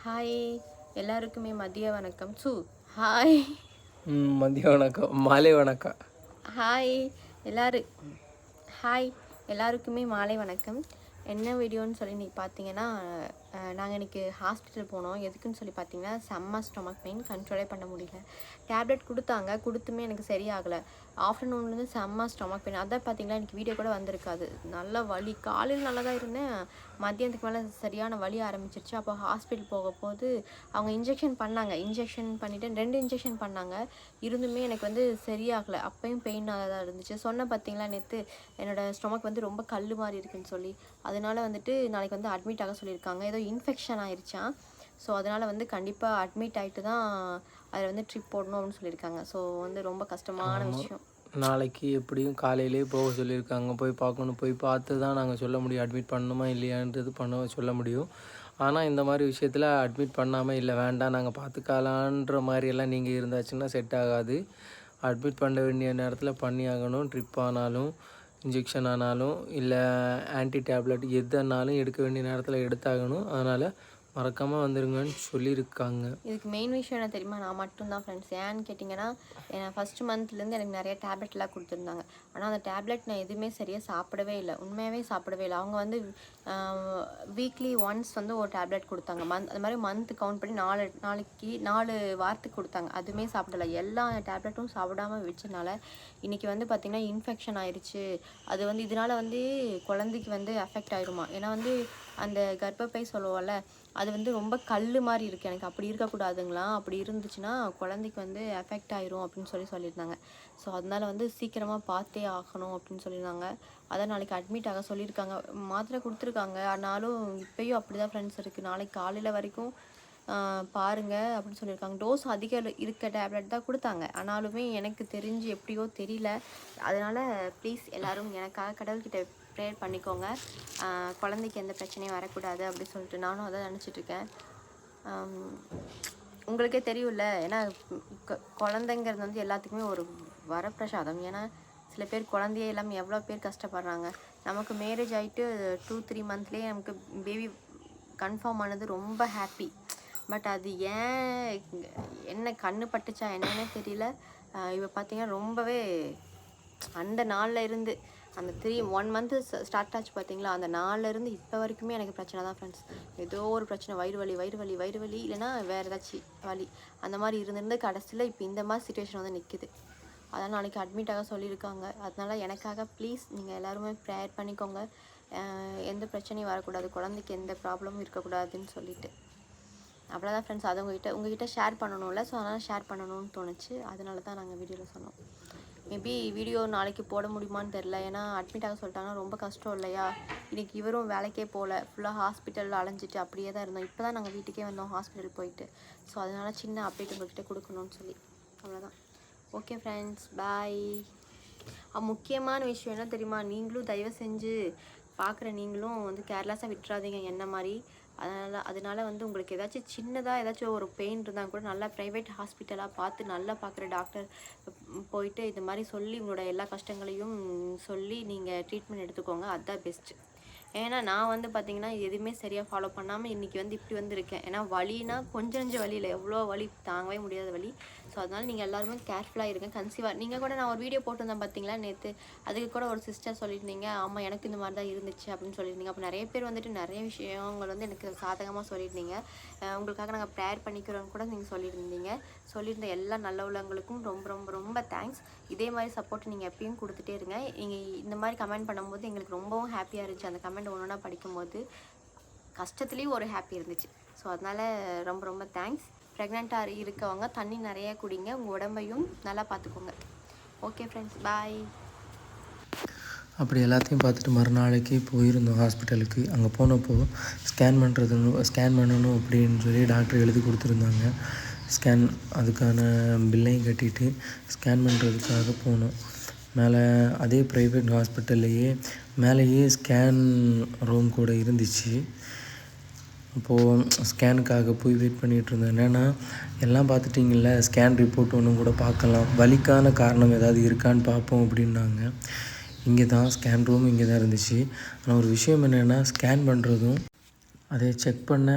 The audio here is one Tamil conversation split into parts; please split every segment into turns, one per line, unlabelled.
ஹாய் எல்லாருக்குமே மதிய வணக்கம். ஹாய்
மதிய வணக்கம், மாலை வணக்கம்.
ஹாய் எல்லாரும் ஹாய் எல்லாருக்குமே மாலை வணக்கம். என்ன வீடியோன்னு சொல்லி இன்றைக்கி பார்த்தீங்கன்னா, நாங்கள் இன்றைக்கி ஹாஸ்பிட்டல் போனோம். எதுக்குன்னு சொல்லி பார்த்தீங்கன்னா, செம்ம ஸ்டொமக் பெயின் கண்ட்ரோலே பண்ண முடியல. டேப்லெட் கொடுத்தாங்க, கொடுத்துமே எனக்கு சரியாகலை. ஆஃப்டர்நூன்லேருந்து செம்ம ஸ்டொமக் பெயின். அதான் பார்த்தீங்களா இன்றைக்கி வீடியோ கூட வந்திருக்காது. நல்ல வலி, காலையில் நல்லா தான் இருந்தேன், மதியானத்துக்கு மேலே சரியான வலி ஆரம்பிச்சிருச்சு. அப்போ ஹாஸ்பிட்டல் போகும்போது அவங்க இன்ஜெக்ஷன் பண்ணாங்க. இன்ஜெக்ஷன் பண்ணிவிட்டு 2 இன்ஜெக்ஷன் பண்ணாங்க. இருந்துமே எனக்கு வந்து சரியாகலை. அப்போயும் பெயினாக தான் இருந்துச்சு. சொன்ன பார்த்தீங்களா நேற்று என்னோடய ஸ்டொமக் வந்து ரொம்ப கல் மாதிரி இருக்குதுன்னு சொல்லி. அதனால் வந்துட்டு நாளைக்கு வந்து அட்மிட் ஆக சொல்லியிருக்காங்க. ஏதோ இன்ஃபெக்ஷன் ஆயிடுச்சான். ஸோ அதனால் வந்து கண்டிப்பாக அட்மிட் ஆகிட்டு தான் அதில் வந்து ட்ரிப் போடணும் அப்படின்னு சொல்லியிருக்காங்க. ஸோ வந்து ரொம்ப கஷ்டமான விஷயம்.
நாளைக்கு எப்படியும் காலையிலே போக சொல்லியிருக்காங்க. போய் பார்க்கணும். போய் பார்த்து தான் நாங்கள் சொல்ல முடியும் அட்மிட் பண்ணணுமா இல்லையான்றது சொல்ல முடியும். ஆனால் இந்த மாதிரி விஷயத்தில் அட்மிட் பண்ணாமல் இல்லை வேண்டாம் நாங்கள் பார்த்துக்கலான்ற மாதிரியெல்லாம் நீங்கள் இருந்தாச்சுன்னா செட் ஆகாது. அட்மிட் பண்ண வேண்டிய நேரத்தில் பண்ணி ஆகணும். ட்ரிப் ஆனாலும் இன்ஜெக்ஷன் ஆனாலும் இல்லை ஆன்டி டேப்லெட் எதுனாலும் எடுக்க வேண்டிய நேரத்தில் எடுத்தாகணும். அதனால் மறக்காமல் வந்துருங்கன்னு சொல்லியிருக்காங்க.
இதுக்கு மெயின் விஷயம் என்ன தெரியுமா? நான் மட்டும்தான் ஃப்ரெண்ட்ஸ். ஏன்னு கேட்டிங்கன்னா, ஃபஸ்ட்டு மந்த்லேருந்து எனக்கு நிறைய டேப்லெட்லாம் கொடுத்துருந்தாங்க. ஆனால் அந்த டேப்லெட் நான் எதுவுமே சரியாக சாப்பிடவே இல்லை. உண்மையாகவே சாப்பிடவே இல்லை. அவங்க வந்து வீக்லி ஒன்ஸ் வந்து ஒரு டேப்லெட் கொடுத்தாங்க. அது மாதிரி மந்த் கவுண்ட் பண்ணி 4 வாரத்துக்கு கொடுத்தாங்க. அதுவுமே சாப்பிடலை. எல்லா டேப்லெட்டும் சாப்பிடாமல் வச்சனால இன்றைக்கி வந்து பார்த்திங்கன்னா இன்ஃபெக்ஷன் ஆயிடுச்சு. அது வந்து இதனால் வந்து குழந்தைக்கு வந்து அஃபெக்ட் ஆகிருமா. ஏன்னா வந்து அந்த கர்ப்பப்பை சொல்லுவோம்ல, அது வந்து ரொம்ப கல் மாதிரி இருக்குது. எனக்கு அப்படி இருக்கக்கூடாதுங்களா. அப்படி இருந்துச்சுன்னா குழந்தைக்கு வந்து எஃபெக்ட் ஆயிரும் அப்படின்னு சொல்லியிருந்தாங்க. ஸோ அதனால் வந்து சீக்கிரமாக பார்த்தே ஆகணும் அப்படின்னு சொல்லியிருந்தாங்க. அதான் நாளைக்கு அட்மிட் ஆக சொல்லியிருக்காங்க. மாத்திரை கொடுத்துருக்காங்க. ஆனாலும் இப்போயும் அப்படி தான் ஃப்ரெண்ட்ஸ் இருக்குது. நாளைக்கு காலையில் வரைக்கும் பாருங்கள் அப்படின்னு சொல்லியிருக்காங்க. டோஸ் அதிகம் இருக்க டேப்லெட் தான் கொடுத்தாங்க. ஆனாலுமே எனக்கு தெரிஞ்சு எப்படியோ தெரியல. அதனால் ப்ளீஸ் எல்லோரும் எனக்காக கடவுள்கிட்ட ப்ரேயர் பண்ணிக்கோங்க. குழந்தைக்கு எந்த பிரச்சனையும் வரக்கூடாது அப்படி சொல்லிட்டு நானும் அதை நினச்சிட்ருக்கேன். உங்களுக்கே தெரியும்ல, ஏன்னா குழந்தைங்கிறது வந்து எல்லாத்துக்குமே ஒரு வரப்பிரசாதம். ஏன்னா சில பேர் குழந்தையே இல்லாமல் எவ்வளோ பேர் கஷ்டப்படுறாங்க. நமக்கு மேரேஜ் ஆகிட்டு 2-3 மந்த்லேயே நமக்கு பேபி கன்ஃபார்ம் ஆனது ரொம்ப ஹாப்பி. பட் அது ஏன் என்ன கண்ணு பட்டுச்சா என்னன்னே தெரியல. இப்போ பார்த்தீங்கன்னா ரொம்பவே அந்த நாளில் இருந்து அந்த 1 மந்த்து ஸ்டார்ட் ஆச்சு பார்த்தீங்களா, அந்த நாள்லேருந்து இப்போ வரைக்குமே எனக்கு பிரச்சனை தான் ஃப்ரெண்ட்ஸ். ஏதோ ஒரு பிரச்சனை, வயிறு வலி இல்லைன்னா வேறு ஏதாச்சும் வலி அந்த மாதிரி இருந்திருந்து கடைசியில் இப்போ இந்த மாதிரி சிச்சுவேஷன் வந்து நிற்குது. அதான் நாளைக்கு அட்மிட் ஆக சொல்லியிருக்காங்க. அதனால் எனக்காக ப்ளீஸ் நீங்கள் எல்லாருமே ப்ரேயர் பண்ணிக்கோங்க. எந்த பிரச்சனையும் வரக்கூடாது, குழந்தைக்கு எந்த ப்ராப்ளமும் இருக்கக்கூடாதுன்னு சொல்லிட்டு. அவ்வளோதான் ஃப்ரெண்ட்ஸ். அதை உங்ககிட்ட ஷேர் பண்ணணும்ல. ஸோ அதனால் ஷேர் பண்ணணும்னு தோணுச்சு. அதனால தான் நாங்கள் வீடியோவில் சொன்னோம். மேபி வீடியோ நாளைக்கு போட முடியுமான்னு தெரில. ஏன்னா அட்மிட் ஆக சொல்லிட்டாங்கன்னா ரொம்ப கஷ்டம் இல்லையா. இன்றைக்கி இவரும் வேலைக்கே போகல, ஃபுல்லாக ஹாஸ்பிட்டலில் அலைஞ்சிட்டு அப்படியே தான் இருந்தோம். இப்போ தான் நாங்கள் வீட்டுக்கே வந்தோம் ஹாஸ்பிட்டல் போயிட்டு. ஸோ அதனால் சின்ன அப்டேட் உங்கள்கிட்ட கொடுக்கணும்னு சொல்லி அவ்வளோதான். ஓகே ஃப்ரெண்ட்ஸ், பாய். முக்கியமான விஷயம் என்ன தெரியுமா? நீங்களும் தயவு செஞ்சு பார்க்குற நீங்களும் வந்து கேர்லெஸ்ஸாக விட்டுறாதீங்க என்ன மாதிரி. அதனால் வந்து உங்களுக்கு ஏதாச்சும் சின்னதாக ஏதாச்சும் ஒரு பெயின் இருந்தால் கூட நல்லா ப்ரைவேட் ஹாஸ்பிட்டலாக பார்த்து நல்லா பார்க்குற டாக்டர் போயிட்டு இது மாதிரி சொல்லி உங்களோட எல்லா கஷ்டங்களையும் சொல்லி நீங்கள் ட்ரீட்மெண்ட் எடுத்துக்கோங்க. அதுதான் பெஸ்ட்டு. ஏன்னா நான் வந்து பார்த்திங்கன்னா எதுவுமே சரியாக ஃபாலோ பண்ணாமல் இன்றைக்கி வந்து இப்படி வந்து இருக்கேன். ஏன்னா வலினா கொஞ்சம் வலி இல்லை, எவ்வளோ வலி, தாங்கவே முடியாத வலி. ஸோ அதனால் நீங்கள் எல்லாருமே கேர்ஃபுல்லாக இருங்க. கன்சீவாக நீங்கள் கூட நான் ஒரு வீடியோ போட்டிருந்தேன் பார்த்தீங்களா நேற்று. அதுக்கு கூட ஒரு சிஸ்டர் சொல்லியிருந்தீங்க, ஆமாம் எனக்கு இந்த மாதிரி தான் இருந்துச்சு அப்படின்னு சொல்லியிருந்தீங்க. அப்போ நிறைய பேர் வந்துட்டு நிறைய விஷயங்கள் வந்து எனக்கு சாதகமாக சொல்லியிருந்தீங்க. உங்களுக்காக நாங்கள் ப்ரேயர் பண்ணிக்கிறோன்னு கூட நீங்கள் சொல்லியிருந்த எல்லா நல்ல உள்ளவங்களுக்கும் ரொம்ப ரொம்ப ரொம்ப தேங்க்ஸ். இதே மாதிரி சப்போர்ட் நீங்கள் எப்பயும் கொடுத்துட்டே இருங்க. நீங்கள் இந்த மாதிரி கமெண்ட் பண்ணும்போது எங்களுக்கு ரொம்பவும் ஹாப்பியாக இருந்துச்சு. அந்த கமெண்ட் ஒன்றா படிக்கும்போது கஷ்டத்துலேயும் ஒரு ஹாப்பி இருந்துச்சு. ஸோ அதனால் ரொம்ப ரொம்ப தேங்க்ஸ். ப்ரெக்னெண்ட்டாக இருக்கவங்க தண்ணி நிறைய குடிங்க, உங்கள் உடம்பையும் நல்லா பார்த்துக்கோங்க. ஓகே ஃப்ரெண்ட்ஸ், பாய்.
அப்படி எல்லாத்தையும் பார்த்துட்டு மறுநாளைக்கு போயிருந்தோம் ஹாஸ்பிட்டலுக்கு. அங்கே போனப்போ ஸ்கேன் பண்ணணும் அப்படின்னு சொல்லி டாக்டர் எழுதி கொடுத்துருந்தாங்க. அதுக்கான பில்லையும் கட்டிட்டு ஸ்கேன் பண்ணுறதுக்காக போனோம். மேலே அதே ப்ரைவேட் ஹாஸ்பிட்டல்லையே மேலேயே ஸ்கேன் ரூம் கூட இருந்துச்சு. அப்போது ஸ்கேனுக்காக போய் வெயிட் பண்ணிகிட்டு இருந்தேன். என்னென்னா எல்லாம் பார்த்துட்டிங்கள, ஸ்கேன் ரிப்போர்ட் ஒன்றும் கூட பார்க்கலாம், வலிக்கான காரணம் ஏதாவது இருக்கான்னு பார்ப்போம் அப்படின்னாங்க. இங்கே தான் ஸ்கேன் ரூம் இங்கே தான் இருந்துச்சு. ஆனால் ஒரு விஷயம் என்னென்னா ஸ்கேன் பண்ணுறதும் அதை செக் பண்ண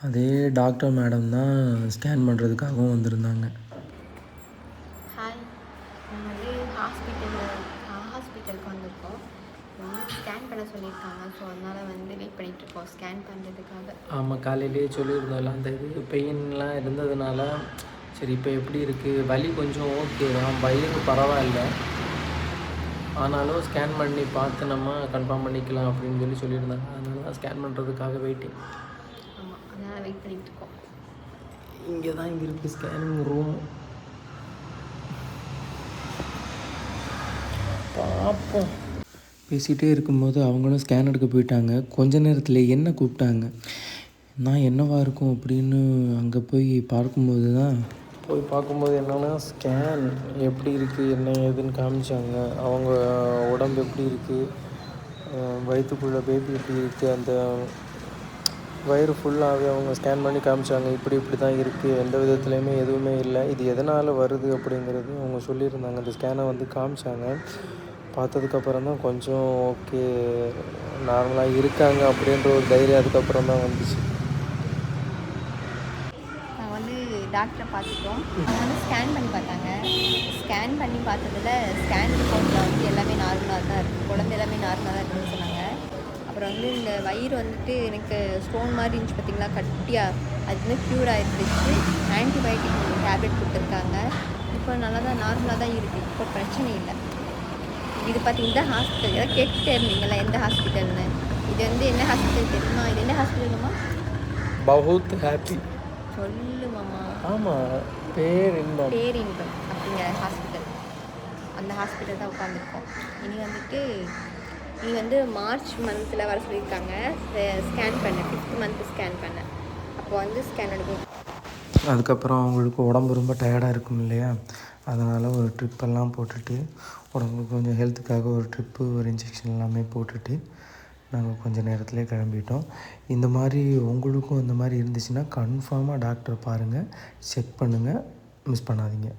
அதே டாக்டர் மேடம் தான் ஸ்கேன் பண்ணுறதுக்காகவும் வந்திருந்தாங்க.
ஹாய், நம்ம வந்து ஹாஸ்பிட்டலுக்கு வந்திருக்கோம். வந்து ஸ்கேன் பண்ண சொல்லியிருக்காங்க. ஸோ அதனால் வந்து வெயிட் பண்ணிகிட்ருக்கோம் ஸ்கேன் பண்ணுறதுக்காக.
ஆமாம், காலையிலேயே சொல்லியிருந்தோம்ல, அந்த இது பெயின்லாம் இருந்ததுனால சரி இப்போ எப்படி இருக்குது, வலி கொஞ்சம் ஓகே தான், வயிறு பரவாயில்ல, ஆனாலும் ஸ்கேன் பண்ணி பார்த்து நம்ம கன்ஃபார்ம் பண்ணிக்கலாம் அப்படின்னு சொல்லியிருந்தாங்க. அதனால தான் ஸ்கேன் பண்ணுறதுக்காக வெயிட்டிங்.
ஆமாம், அதனால் வெயிட் பண்ணிகிட்ருக்கோம்.
இங்கே தான் இங்கே இருக்குது ஸ்கேனிங் ரூம். பார்ப்போம். பேசிகிட்டே இருக்கும்போது அவங்களும் ஸ்கேன் எடுக்க போயிட்டாங்க. கொஞ்ச நேரத்தில் என்ன கூப்பிட்டாங்க. நான் என்னவா இருக்கும் அப்படின்னு அங்கே போய் பார்க்கும்போது என்னென்னா ஸ்கேன் எப்படி இருக்குது என்ன ஏதுன்னு காமிச்சாங்க. அவங்க உடம்பு எப்படி இருக்குது, வயிற்றுக்குள்ளே பேபி எப்படி இருக்குது, அந்த வயிறு ஃபுல்லாகவே அவங்க ஸ்கேன் பண்ணி காமிச்சாங்க. இப்படி தான் இருக்குது, எந்த விதத்துலையுமே எதுவுமே இல்லை, இது எதனால் வருது அப்படிங்கிறது அவங்க சொல்லியிருந்தாங்க. அந்த ஸ்கேனை வந்து காமிச்சாங்க. பார்த்ததுக்கப்புறம் தான் கொஞ்சம் ஓகே, நார்மலாக இருக்காங்க அப்படின்ற ஒரு தைரியம் அதுக்கப்புறம் தான் வந்துச்சு.
நாங்கள் வந்து டாக்டரை பார்த்துட்டோம். அவங்க வந்து ஸ்கேன் பண்ணி பார்த்தாங்க. ஸ்கேன் பண்ணி பார்த்ததில் ஸ்கேன் ரிப்போர்ட்டில் வந்து எல்லாமே நார்மலாக தான் இருக்குது, குழந்தை எல்லாமே நார்மலாக தான் இருக்குதுன்னு சொன்னாங்க. அப்புறம் வந்து இந்த வயிறு வந்துட்டு எனக்கு ஸ்டோன் மாதிரி இருந்துச்சு பார்த்திங்களா, கட்டியாக, அது வந்து க்யூர் ஆகிருந்துச்சு. ஆன்டிபயோட்டிக் டேப்லெட் கொடுத்துருக்காங்க. இப்போ நல்லா தான் நார்மலாக தான் இருக்குது, இப்போ பிரச்சனை இல்லை. இது பார்த்தீங்கன்னா ஹாஸ்பிட்டல் ஏதாவது கேட்டுகிட்டே இருந்தீங்களா எந்த ஹாஸ்பிட்டல்னு. இது வந்து என்ன ஹாஸ்பிட்டல் தெரியுமா? இது என்ன ஹாஸ்பிட்டலுமா?
பகுத் ஹாப்பி
சொல்லுமாம்மா.
ஆமாம், பேரின்பம்
அப்படிங்கிற ஹாஸ்பிட்டல். அந்த ஹாஸ்பிட்டல் தான் உட்காந்துருக்கோம். இனி வந்து மார்ச் மந்தில் வர சொல்லியிருக்காங்க ஸ்கேன் பண்ண, 5th month ஸ்கேன் பண்ண. அப்போ வந்து ஸ்கேன் எடுக்கும்.
அதுக்கப்புறம் அவங்களுக்கு உடம்பு ரொம்ப டயர்டாக இருக்கும் இல்லையா, அதனால் ஒரு ட்ரிப்பெல்லாம் போட்டுட்டு, உடம்புக்கு கொஞ்சம் ஹெல்த்துக்காக ஒரு ட்ரிப்பு, ஒரு இன்ஜெக்ஷன் எல்லாமே போட்டுட்டு நாங்கள் கொஞ்சம் நேரத்துலேயே கிளம்பிட்டோம். இந்த மாதிரி உங்களுக்கும் இந்த மாதிரி இருந்துச்சுன்னா கன்ஃபார்மாக டாக்டரை பாருங்கள், செக் பண்ணுங்கள், மிஸ் பண்ணாதீங்க.